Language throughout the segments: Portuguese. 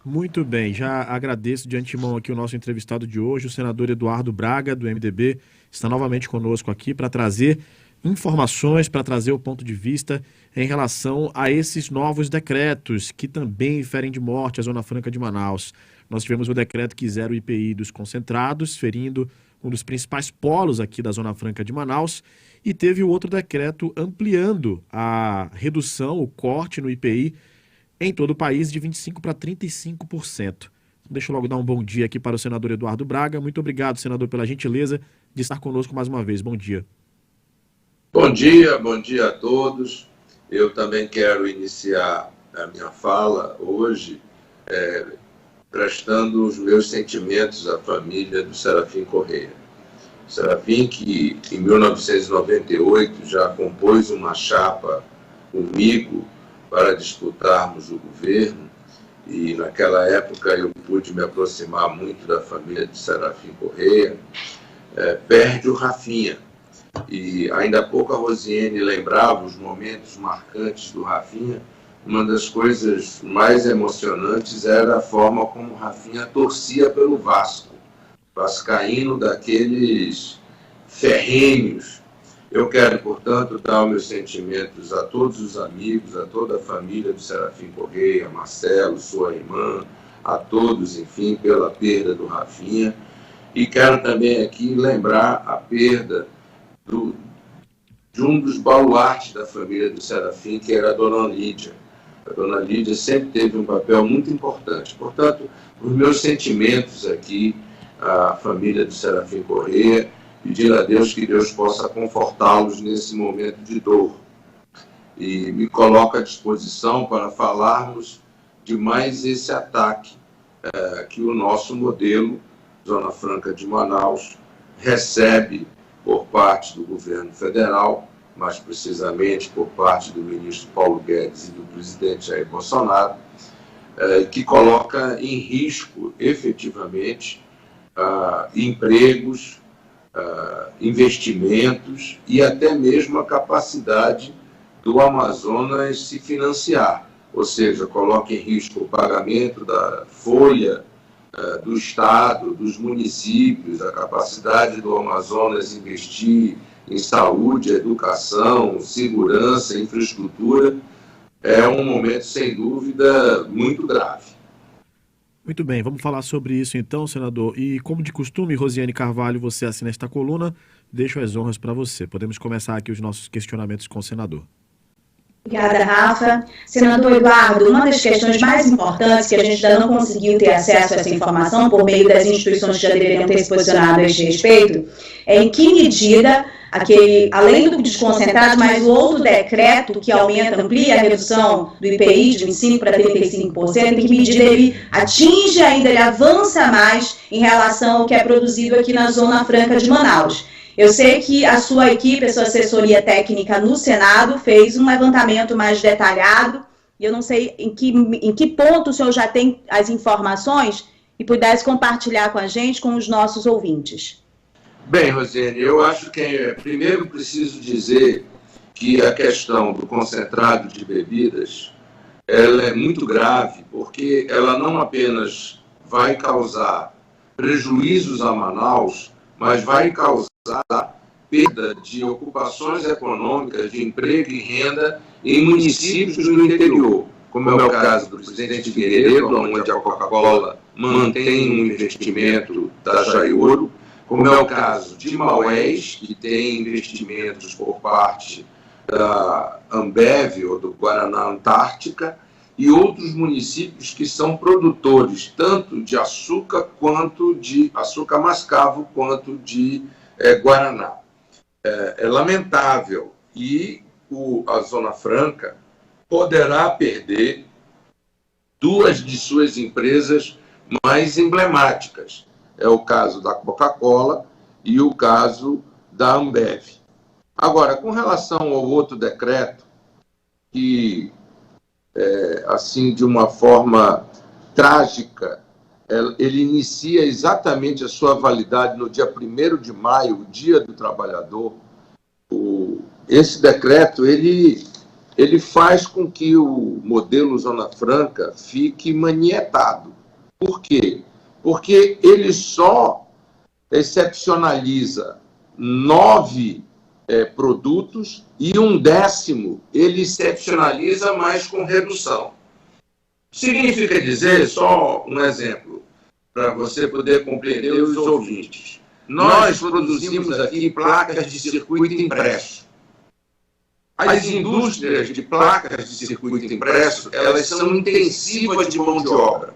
Muito bem, já agradeço de antemão aqui o nosso entrevistado de hoje, o senador Eduardo Braga, do MDB, está novamente conosco aqui para trazer informações, para trazer o ponto de vista em relação a esses novos decretos que também ferem de morte a Zona Franca de Manaus. Nós tivemos o decreto que zera o IPI dos concentrados, ferindo um dos principais polos aqui da Zona Franca de Manaus, e teve o outro decreto ampliando a redução, o corte no IPI em todo o país de 25% para 35%. Deixa eu logo dar um bom dia aqui para o senador Eduardo Braga. Muito obrigado, senador, pela gentileza de estar conosco mais uma vez. Bom dia. Bom dia a todos. Eu também quero iniciar a minha fala hoje prestando os meus sentimentos à família do Serafim Correia. Serafim, que em 1998 já compôs uma chapa comigo para disputarmos o governo, e naquela época eu pude me aproximar muito da família de Serafim Correia, perde o Rafinha. E ainda há pouco a Rosiane lembrava os momentos marcantes do Rafinha. Uma das coisas mais emocionantes era a forma como o Rafinha torcia pelo Vasco, vascaíno daqueles ferrenhos. Eu quero, portanto, dar os meus sentimentos a todos os amigos, a toda a família do Serafim Correia, Marcelo, sua irmã, a todos, enfim, pela perda do Rafinha. E quero também aqui lembrar a perda de um dos baluartes da família do Serafim, que era a Dona Lídia. A Dona Lídia sempre teve um papel muito importante. Portanto, os meus sentimentos aqui à família do Serafim Correia, pedir a Deus que Deus possa confortá-los nesse momento de dor. E me coloco à disposição para falarmos de mais esse ataque que o nosso modelo, Zona Franca de Manaus, recebe por parte do governo federal, mais precisamente por parte do ministro Paulo Guedes e do presidente Jair Bolsonaro, que coloca em risco, efetivamente, empregos, investimentos e até mesmo a capacidade do Amazonas se financiar, ou seja, coloca em risco o pagamento da folha do Estado, dos municípios, a capacidade do Amazonas investir em saúde, educação, segurança, infraestrutura. É um momento, sem dúvida, muito grave. Muito bem, vamos falar sobre isso então, senador. E como de costume, Rosiane Carvalho, você assina esta coluna, deixo as honras para você. Podemos começar aqui os nossos questionamentos com o senador. Obrigada, Rafa. Senador Eduardo, uma das questões mais importantes que a gente ainda não conseguiu ter acesso a essa informação por meio das instituições que já deveriam ter se posicionado a este respeito, é em que medida além do desconcentrado, mas o outro decreto que amplia a redução do IPI de 25% para 35%, em que medida ele atinge ainda, ele avança mais em relação ao que é produzido aqui na Zona Franca de Manaus. Eu sei que a sua equipe, a sua assessoria técnica no Senado fez um levantamento mais detalhado, e eu não sei em que ponto o senhor já tem as informações e pudesse compartilhar com a gente, com os nossos ouvintes. Bem, Rosiane, eu acho que primeiro preciso dizer que a questão do concentrado de bebidas ela é muito grave, porque ela não apenas vai causar prejuízos a Manaus, mas vai causar perda de ocupações econômicas, de emprego e renda em municípios do interior, como é o caso do Presidente Figueiredo, onde a Coca-Cola mantém um investimento da Jaioro, como é o caso de Maués, que tem investimentos por parte da Ambev ou do Guaraná Antártica, e outros municípios que são produtores tanto de açúcar quanto de açúcar mascavo, quanto de Guaraná. É lamentável, e a Zona Franca poderá perder duas de suas empresas mais emblemáticas. É o caso da Coca-Cola e o caso da Ambev. Agora, com relação ao outro decreto, que, assim, de uma forma trágica, ele inicia exatamente a sua validade no dia 1º de maio, o Dia do Trabalhador. Esse decreto, ele ele faz com que o modelo Zona Franca fique manietado. Por quê? Porque ele só excepcionaliza 9 produtos e 1/10 ele excepcionaliza, mas com redução. Significa dizer, só um exemplo, para você poder compreender os ouvintes. Nós produzimos aqui placas de circuito impresso. As indústrias de placas de circuito impresso, elas são intensivas de mão de obra.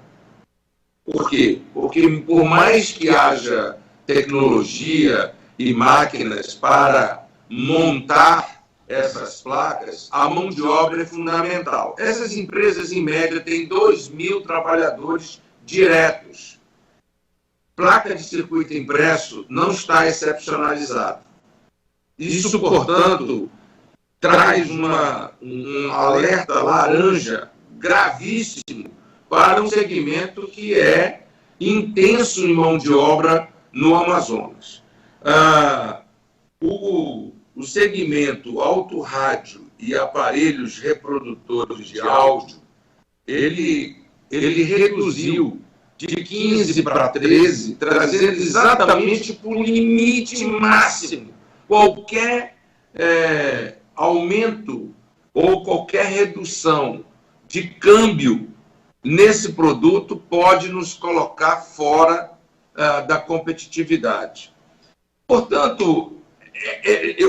Por quê? Porque por mais que haja tecnologia e máquinas para montar essas placas, a mão de obra é fundamental. Essas empresas, em média, têm 2.000 trabalhadores diretos. Placa de circuito impresso não está excepcionalizada. Isso, portanto, traz um alerta laranja gravíssimo para um segmento que é intenso em mão de obra no Amazonas. O segmento autorrádio e aparelhos reprodutores de áudio, ele reduziu de 15 para 13, trazendo exatamente para o limite máximo qualquer aumento ou qualquer redução de câmbio nesse produto pode nos colocar fora da competitividade. Portanto,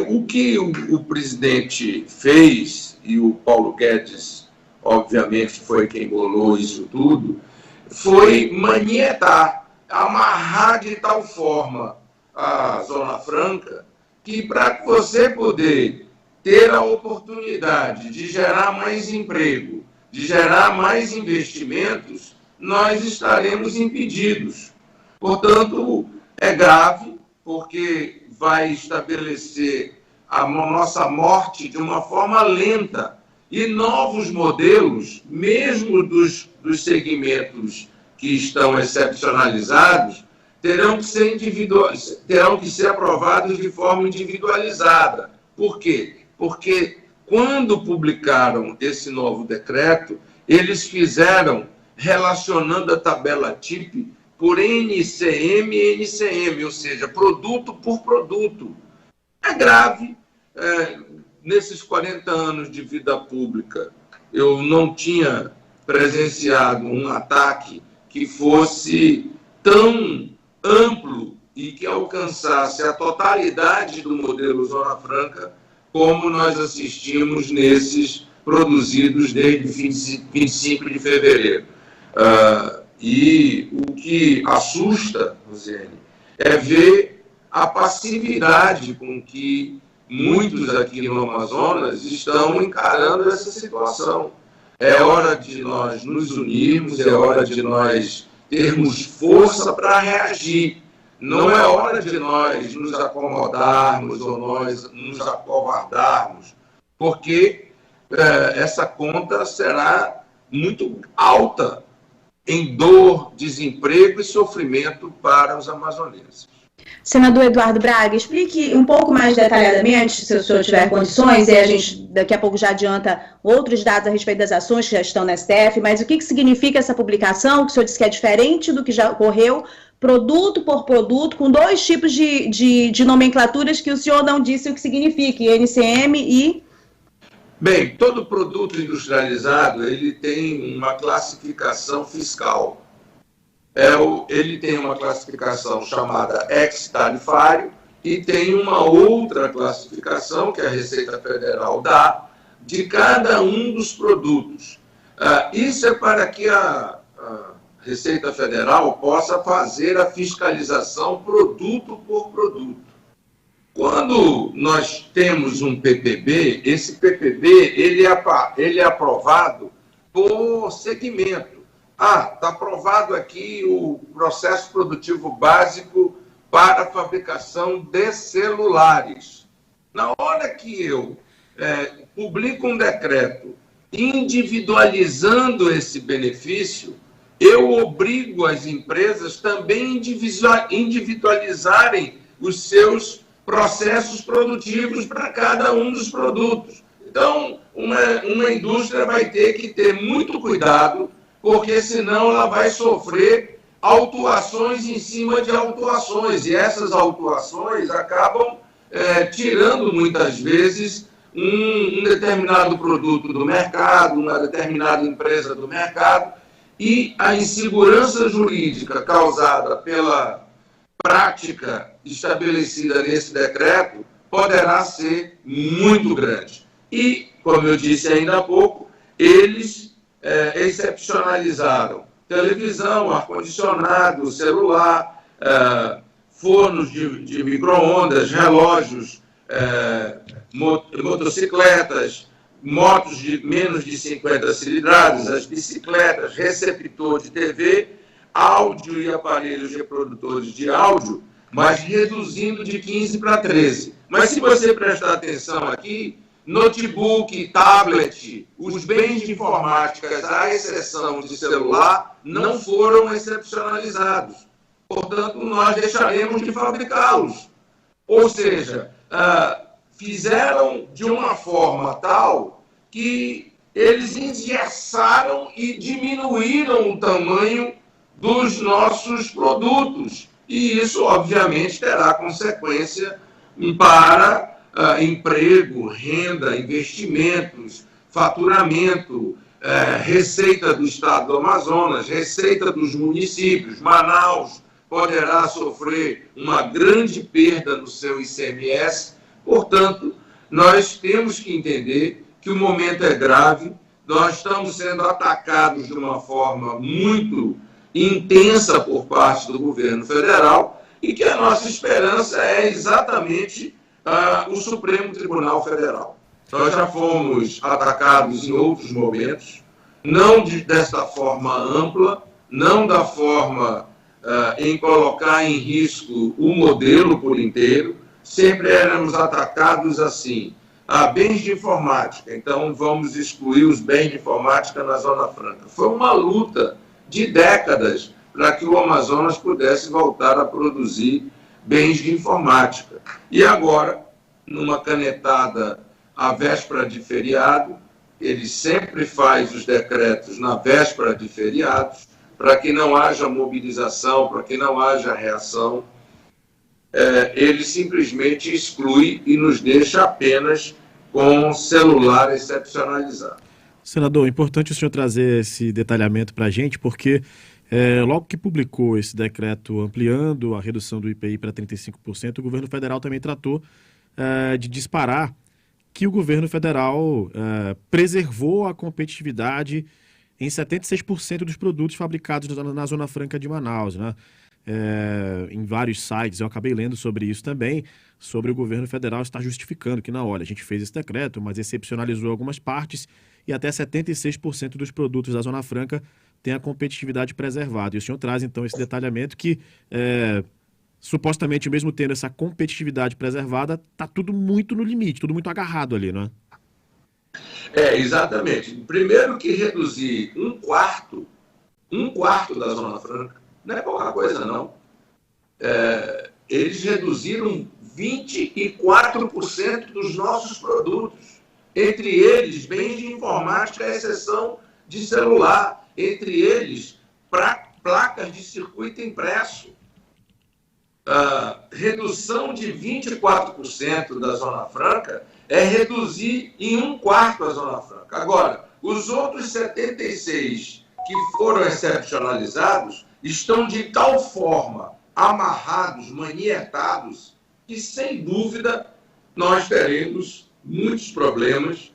o que o presidente fez, e o Paulo Guedes, obviamente, foi quem bolou isso tudo, foi manietar, amarrar de tal forma a Zona Franca que, para você poder ter a oportunidade de gerar mais emprego, de gerar mais investimentos, nós estaremos impedidos. Portanto, é grave, porque vai estabelecer a nossa morte de uma forma lenta. E novos modelos, mesmo dos segmentos que estão excepcionalizados, terão que ser aprovados de forma individualizada. Por quê? Porque quando publicaram esse novo decreto, eles fizeram relacionando a tabela TIP por NCM e NCM, ou seja, produto por produto. É grave. Nesses 40 anos de vida pública, eu não tinha presenciado um ataque que fosse tão amplo e que alcançasse a totalidade do modelo Zona Franca como nós assistimos nesses produzidos desde 25 de fevereiro. E o que assusta, Rosiane, é ver a passividade com que muitos aqui no Amazonas estão encarando essa situação. É hora de nós nos unirmos, é hora de nós termos força para reagir. Não é hora de nós nos acomodarmos ou nós nos acovardarmos, porque essa conta será muito alta em dor, desemprego e sofrimento para os amazonenses. Senador Eduardo Braga, explique um pouco mais detalhadamente, se o senhor tiver condições, e a gente daqui a pouco já adianta outros dados a respeito das ações que já estão na STF, mas o que significa essa publicação, que o senhor disse que é diferente do que já ocorreu, produto por produto, com 2 tipos de nomenclaturas que o senhor não disse o que significa, NCM e... Bem, todo produto industrializado, ele tem uma classificação fiscal. Ele tem uma classificação chamada ex-tarifário e tem uma outra classificação que a Receita Federal dá de cada um dos produtos. Isso é para que a Receita Federal possa fazer a fiscalização produto por produto. Quando nós temos um PPB, esse PPB ele é aprovado por segmento. Está aprovado aqui o processo produtivo básico para a fabricação de celulares. Na hora que eu publico um decreto individualizando esse benefício, eu obrigo as empresas também a individualizarem os seus processos produtivos para cada um dos produtos. Então, uma indústria vai ter que ter muito cuidado, porque senão ela vai sofrer autuações em cima de autuações, e essas autuações acabam tirando muitas vezes um determinado produto do mercado, uma determinada empresa do mercado, e a insegurança jurídica causada pela prática estabelecida nesse decreto poderá ser muito grande. E, como eu disse ainda há pouco, eles excepcionalizaram televisão, ar-condicionado, celular, fornos de micro-ondas, relógios, motocicletas, motos de menos de 50 cilindradas, as bicicletas, receptor de TV, áudio e aparelhos reprodutores de áudio, mas reduzindo de 15 para 13. Mas se você prestar atenção aqui, notebook, tablet, os bens de informática, à exceção de celular, não foram excepcionalizados. Portanto, nós deixaremos de fabricá-los. Ou seja, fizeram de uma forma tal que eles engessaram e diminuíram o tamanho dos nossos produtos. E isso, obviamente, terá consequência para emprego, renda, investimentos, faturamento, receita do estado do Amazonas, receita dos municípios. Manaus poderá sofrer uma grande perda no seu ICMS. Portanto, nós temos que entender que o momento é grave, nós estamos sendo atacados de uma forma muito intensa por parte do governo federal e que a nossa esperança é exatamente o Supremo Tribunal Federal. Nós já fomos atacados em outros momentos, não desta forma ampla, não da forma em colocar em risco o modelo por inteiro, sempre éramos atacados assim, bens de informática, então vamos excluir os bens de informática na Zona Franca. Foi uma luta de décadas para que o Amazonas pudesse voltar a produzir bens de informática. E agora, numa canetada à véspera de feriado, ele sempre faz os decretos na véspera de feriados, para que não haja mobilização, para que não haja reação, ele simplesmente exclui e nos deixa apenas com celular excepcionalizado. Senador, é importante o senhor trazer esse detalhamento para a gente, porque logo que publicou esse decreto ampliando a redução do IPI para 35%, o governo federal também tratou de disparar que o governo federal preservou a competitividade em 76% dos produtos fabricados na Zona Franca de Manaus, né? Em vários sites, eu acabei lendo sobre isso também, sobre o governo federal estar justificando que, olha, a gente fez esse decreto, mas excepcionalizou algumas partes e até 76% dos produtos da Zona Franca tem a competitividade preservada. E o senhor traz, então, esse detalhamento que, supostamente, mesmo tendo essa competitividade preservada, está tudo muito no limite, tudo muito agarrado ali, não é? Exatamente. Primeiro que reduzir um quarto da Zona Franca, não é pouca coisa, não. Eles reduziram 24% dos nossos produtos. Entre eles, bens de informática, à exceção de celular. Entre eles, placas de circuito impresso. Redução de 24% da Zona Franca é reduzir em um quarto a Zona Franca. Agora, os outros 76% que foram excepcionalizados estão de tal forma amarrados, manietados, que sem dúvida nós teremos muitos problemas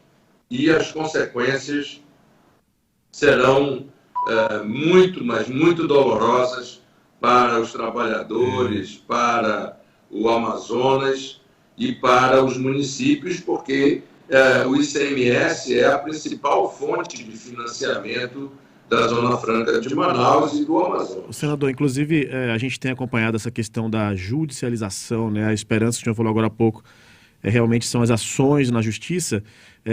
e as consequências serão muito, mas muito dolorosas para os trabalhadores, para o Amazonas e para os municípios, porque o ICMS é a principal fonte de financiamento da Zona Franca de Manaus e do Amazonas. Senador, inclusive, a gente tem acompanhado essa questão da judicialização, né? A esperança que o senhor falou agora há pouco realmente são as ações na justiça,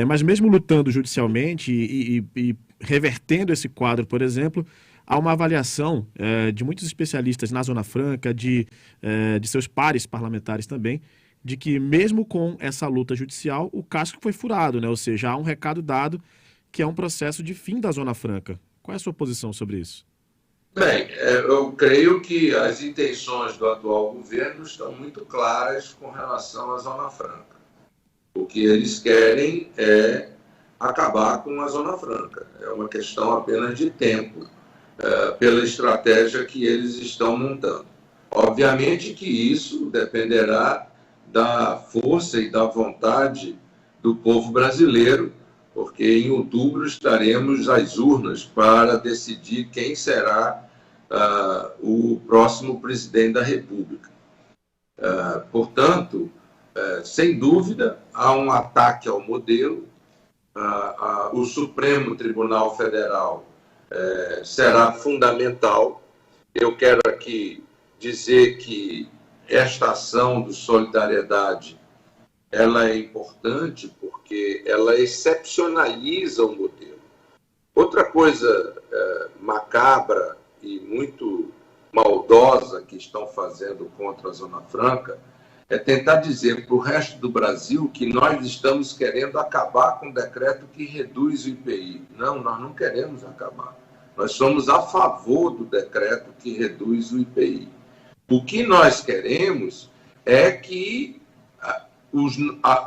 mas mesmo lutando judicialmente e revertendo esse quadro, por exemplo, há uma avaliação de muitos especialistas na Zona Franca, de seus pares parlamentares também, de que mesmo com essa luta judicial, o casco foi furado, né? Ou seja, há um recado dado que é um processo de fim da Zona Franca. Qual é a sua posição sobre isso? Bem, eu creio que as intenções do atual governo estão muito claras com relação à Zona Franca. O que eles querem é acabar com a Zona Franca. É uma questão apenas de tempo, pela estratégia que eles estão montando. Obviamente que isso dependerá da força e da vontade do povo brasileiro, porque em outubro estaremos às urnas para decidir quem será o próximo presidente da República. Portanto, sem dúvida, há um ataque ao modelo. O Supremo Tribunal Federal será fundamental. Eu quero aqui dizer que esta ação de solidariedade ela é importante porque ela excepcionaliza o modelo. Outra coisa macabra e muito maldosa que estão fazendo contra a Zona Franca é tentar dizer para o resto do Brasil que nós estamos querendo acabar com o decreto que reduz o IPI. Não, nós não queremos acabar. Nós somos a favor do decreto que reduz o IPI. O que nós queremos é que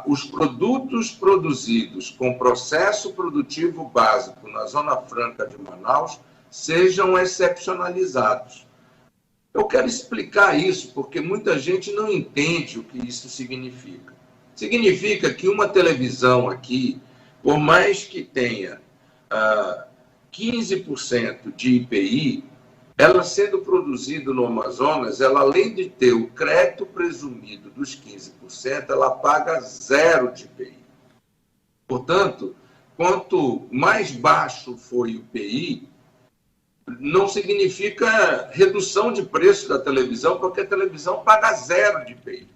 os produtos produzidos com processo produtivo básico na Zona Franca de Manaus sejam excepcionalizados. Eu quero explicar isso porque muita gente não entende o que isso significa. Significa que uma televisão aqui, por mais que tenha 15% de IPI, ela sendo produzida no Amazonas, ela além de ter o crédito presumido dos 15%, ela paga 0 de IPI. Portanto, quanto mais baixo for o IPI, não significa redução de preço da televisão, porque a televisão paga 0 de IPI.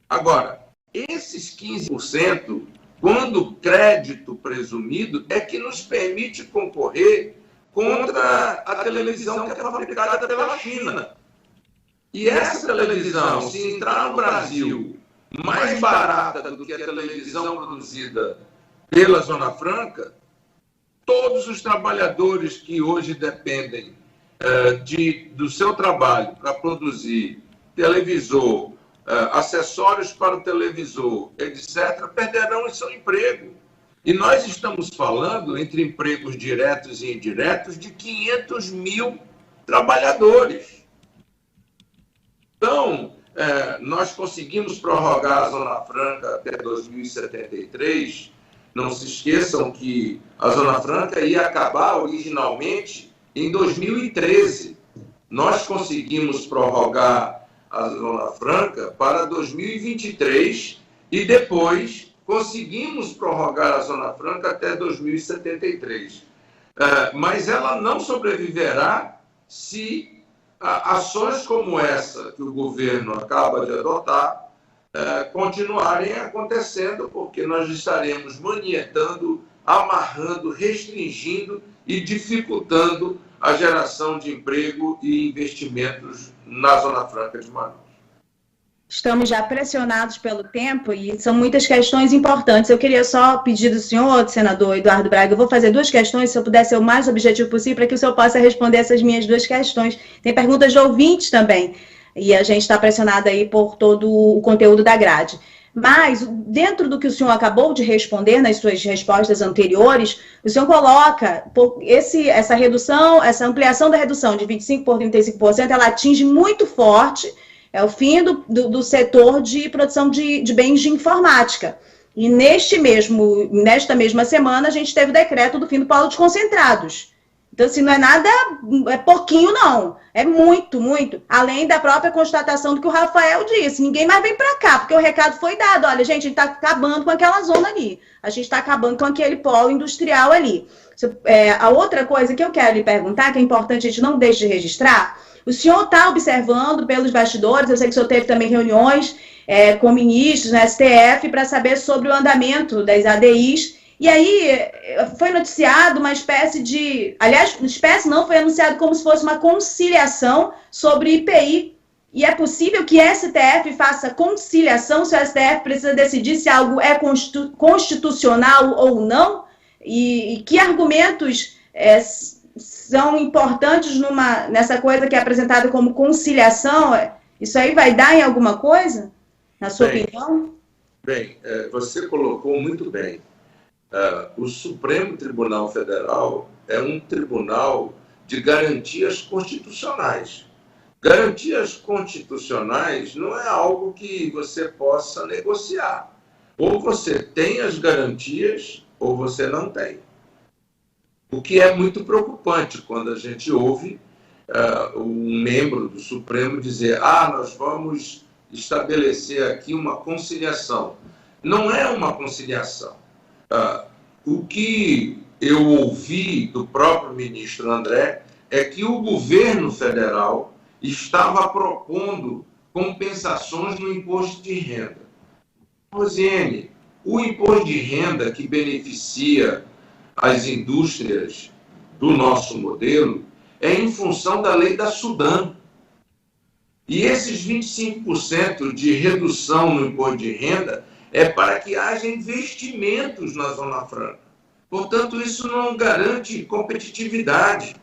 Agora, esses 15%, quando crédito presumido, é que nos permite concorrer contra a televisão que é fabricada pela China. E essa televisão, se entrar no Brasil mais barata do que a televisão produzida pela Zona Franca, todos os trabalhadores que hoje dependem do seu trabalho para produzir televisor, acessórios para o televisor, etc., perderão o seu emprego. E nós estamos falando, entre empregos diretos e indiretos, de 500 mil trabalhadores. Então, nós conseguimos prorrogar a Zona Franca até 2073. Não se esqueçam que a Zona Franca ia acabar originalmente em 2013. Nós conseguimos prorrogar a Zona Franca para 2023 e depois conseguimos prorrogar a Zona Franca até 2073. Mas ela não sobreviverá se ações como essa que o governo acaba de adotar continuarem acontecendo, porque nós estaremos manietando, amarrando, restringindo e dificultando a geração de emprego e investimentos na Zona Franca de Manaus. Estamos já pressionados pelo tempo e são muitas questões importantes. Eu queria só pedir do senhor, senador Eduardo Braga, eu vou fazer 2 questões, se eu puder ser o mais objetivo possível, para que o senhor possa responder essas minhas 2 questões. Tem perguntas de ouvintes também, e a gente está pressionado aí por todo o conteúdo da grade. Mas, dentro do que o senhor acabou de responder nas suas respostas anteriores, o senhor coloca essa redução, essa ampliação da redução de 25% por 35%, ela atinge muito forte o fim do setor de produção de bens de informática. E nesta mesma semana, a gente teve o decreto do fim do polo de concentrados. Então, assim, não é nada, é pouquinho, não. É muito, muito. Além da própria constatação do que o Rafael disse. Ninguém mais vem para cá, porque o recado foi dado. Olha, gente, a gente está acabando com aquela zona ali. A gente está acabando com aquele polo industrial ali. A outra coisa que eu quero lhe perguntar, que é importante a gente não deixe de registrar, o senhor está observando pelos bastidores, eu sei que o senhor teve também reuniões com ministros na STF para saber sobre o andamento das ADIs. E aí foi noticiado uma espécie de... Aliás, espécie não, foi anunciado como se fosse uma conciliação sobre IPI E é possível que a STF faça conciliação, se o STF precisa decidir se algo é constitucional ou não? E que argumentos são importantes nessa coisa que é apresentada como conciliação? Isso aí vai dar em alguma coisa, na sua opinião? Bem, você colocou muito bem. O Supremo Tribunal Federal é um tribunal de garantias constitucionais. Garantias constitucionais não é algo que você possa negociar. Ou você tem as garantias, ou você não tem. O que é muito preocupante quando a gente ouve um membro do Supremo dizer: nós vamos estabelecer aqui uma conciliação. Não é uma conciliação. O que eu ouvi do próprio ministro André é que o governo federal estava propondo compensações no imposto de renda. Rosiane, o imposto de renda que beneficia as indústrias do nosso modelo é em função da lei da Sudam. E esses 25% de redução no imposto de renda é para que haja investimentos na Zona Franca. Portanto, isso não garante competitividade.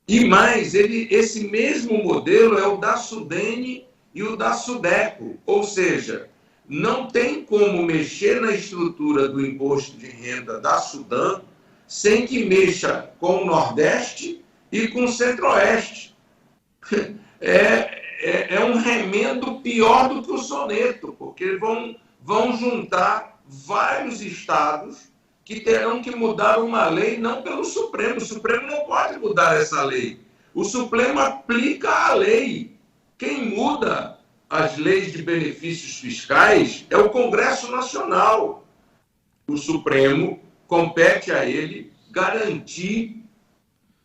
E mais, esse mesmo modelo é o da Sudene e o da Sudeco. Ou seja, não tem como mexer na estrutura do imposto de renda da Sudam sem que mexa com o Nordeste e com o Centro-Oeste. É um remendo pior do que o soneto, porque vão juntar vários estados que terão que mudar uma lei, não pelo Supremo. O Supremo não pode mudar essa lei. O Supremo aplica a lei. Quem muda as leis de benefícios fiscais é o Congresso Nacional. O Supremo compete a ele garantir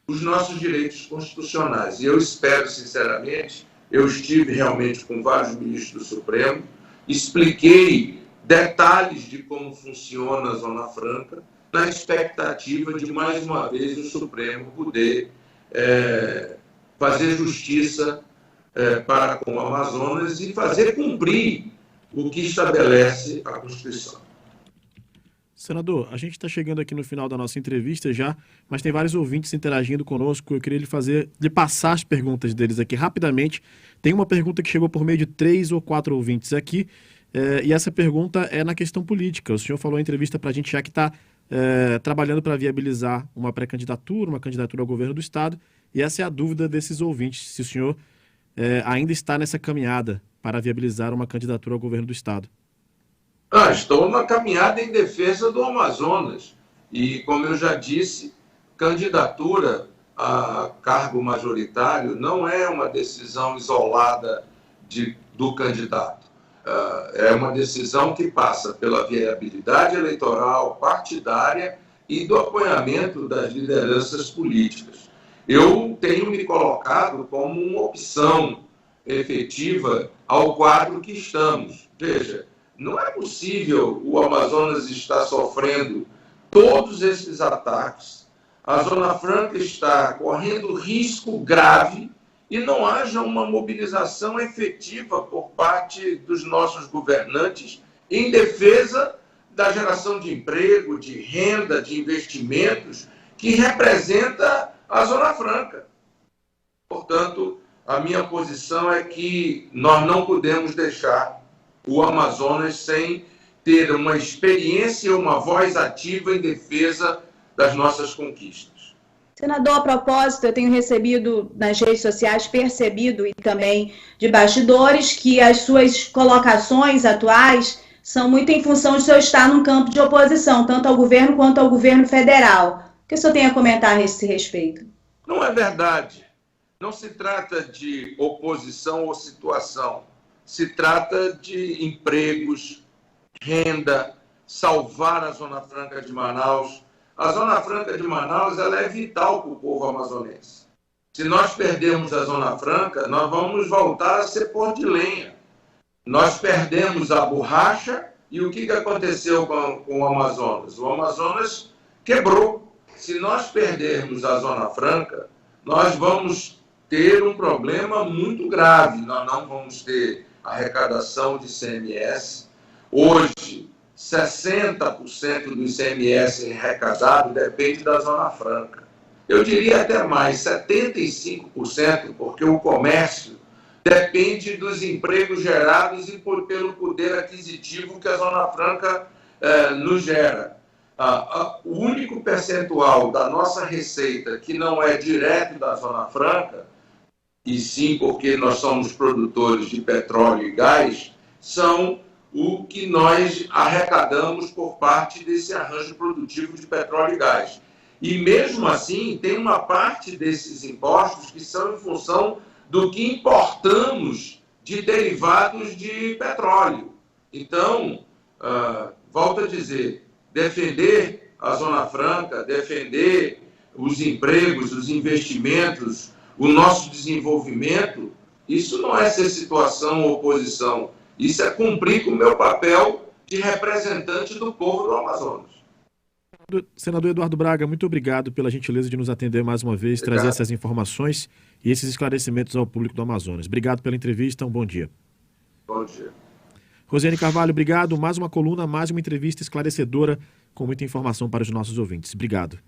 os nossos direitos constitucionais. E eu espero, sinceramente, eu estive realmente com vários ministros do Supremo, expliquei detalhes de como funciona a Zona Franca, na expectativa de, mais uma vez, o Supremo poder fazer justiça para com o Amazonas e fazer cumprir o que estabelece a Constituição. Senador, a gente está chegando aqui no final da nossa entrevista já, mas tem vários ouvintes interagindo conosco. Eu queria lhe passar as perguntas deles aqui rapidamente. Tem uma pergunta que chegou por meio de 3 ou 4 ouvintes aqui, e essa pergunta é na questão política. O senhor falou em entrevista para a gente já que está trabalhando para viabilizar uma pré-candidatura, uma candidatura ao governo do Estado, e essa é a dúvida desses ouvintes, se o senhor ainda está nessa caminhada para viabilizar uma candidatura ao governo do Estado. Estou na caminhada em defesa do Amazonas. E, como eu já disse, candidatura a cargo majoritário não é uma decisão isolada do candidato. É uma decisão que passa pela viabilidade eleitoral, partidária e do apoiamento das lideranças políticas. Eu tenho me colocado como uma opção efetiva ao quadro que estamos. Veja, não é possível o Amazonas estar sofrendo todos esses ataques, a Zona Franca está correndo risco grave e não haja uma mobilização efetiva por parte dos nossos governantes em defesa da geração de emprego, de renda, de investimentos que representa a Zona Franca. Portanto, a minha posição é que nós não podemos deixar o Amazonas sem ter uma experiência e uma voz ativa em defesa das nossas conquistas. Senador, a propósito, eu tenho recebido nas redes sociais, percebido e também de bastidores, que as suas colocações atuais são muito em função de o senhor estar num campo de oposição, tanto ao governo quanto ao governo federal. O que o senhor tem a comentar a esse respeito? Não é verdade. Não se trata de oposição ou situação. Se trata de empregos, renda, salvar a Zona Franca de Manaus. A Zona Franca de Manaus ela é vital para o povo amazonense. Se nós perdermos a Zona Franca, nós vamos voltar a ser pôr de lenha. Nós perdemos a borracha e o que aconteceu com o Amazonas? O Amazonas quebrou. Se nós perdermos a Zona Franca, nós vamos ter um problema muito grave. Nós não vamos ter arrecadação de ICMS. Hoje, 60% do ICMS arrecadado depende da Zona Franca. Eu diria até mais, 75%, porque o comércio depende dos empregos gerados e pelo poder aquisitivo que a Zona Franca nos gera. O único percentual da nossa receita que não é direto da Zona Franca, e sim porque nós somos produtores de petróleo e gás, são o que nós arrecadamos por parte desse arranjo produtivo de petróleo e gás. E mesmo assim, tem uma parte desses impostos que são em função do que importamos de derivados de petróleo. Então, volto a dizer, defender a Zona Franca, defender os empregos, os investimentos, o nosso desenvolvimento, isso não é ser situação ou oposição, isso é cumprir com o meu papel de representante do povo do Amazonas. Senador Eduardo Braga, muito obrigado pela gentileza de nos atender mais uma vez, trazer essas informações e esses esclarecimentos ao público do Amazonas. Obrigado pela entrevista, um bom dia. Bom dia. Rosiane Carvalho, obrigado. Mais uma coluna, mais uma entrevista esclarecedora com muita informação para os nossos ouvintes. Obrigado.